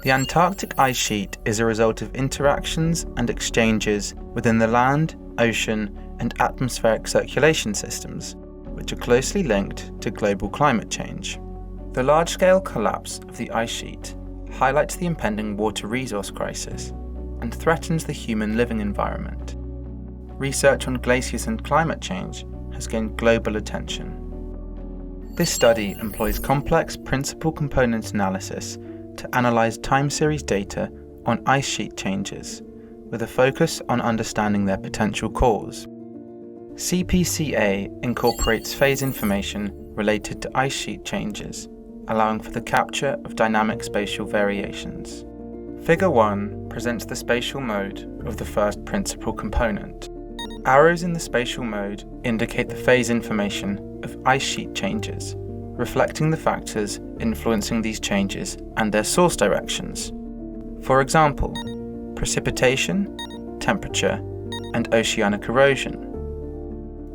The Antarctic ice sheet is a result of interactions and exchanges within the land, ocean, and atmospheric circulation systems, which are closely linked to global climate change. The large-scale collapse of the ice sheet highlights the impending water resource crisis and threatens the human living environment. Research on glaciers and climate change has gained global attention. This study employs complex principal component analysis to analyze time series data on ice sheet changes, with a focus on understanding their potential cause. CPCA incorporates phase information related to ice sheet changes, allowing for the capture of dynamic spatial variations. Figure 1 presents the spatial mode of the first principal component. Arrows in the spatial mode indicate the phase information of ice sheet changes, reflecting the factors influencing these changes and their source directions. For example, precipitation, temperature, and oceanic erosion.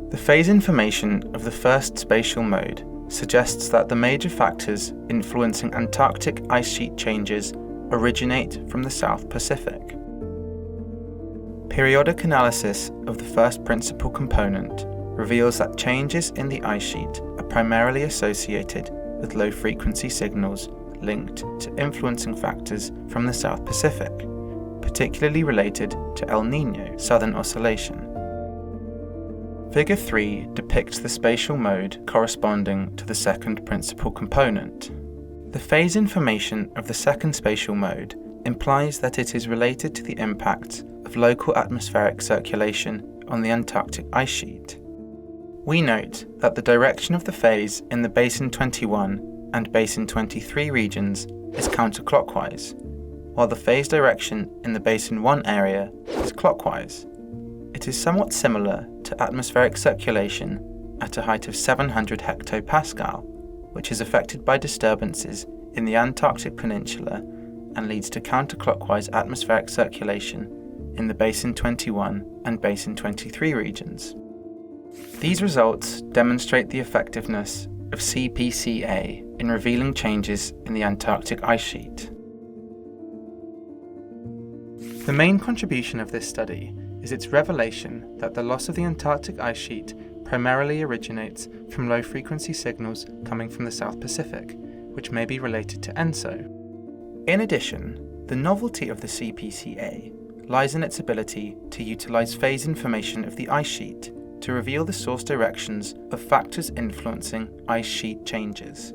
The phase information of the first spatial mode suggests that the major factors influencing Antarctic ice sheet changes originate from the South Pacific. Periodic analysis of the first principal component reveals that changes in the ice sheet are primarily associated with low-frequency signals linked to influencing factors from the South Pacific, particularly related to El Niño southern oscillation. Figure 3 depicts the spatial mode corresponding to the second principal component. The phase information of the second spatial mode implies that it is related to the impact of local atmospheric circulation on the Antarctic ice sheet. We note that the direction of the phase in the Basin 21 and Basin 23 regions is counterclockwise, while the phase direction in the Basin 1 area is clockwise. It is somewhat similar to atmospheric circulation at a height of 700 hectopascal, which is affected by disturbances in the Antarctic Peninsula and leads to counterclockwise atmospheric circulation in the Basin 21 and Basin 23 regions. These results demonstrate the effectiveness of CPCA in revealing changes in the Antarctic ice sheet. The main contribution of this study is its revelation that the loss of the Antarctic ice sheet primarily originates from low-frequency signals coming from the South Pacific, which may be related to ENSO. In addition, the novelty of the CPCA lies in its ability to utilize phase information of the ice sheet to reveal the source directions of factors influencing ice sheet changes.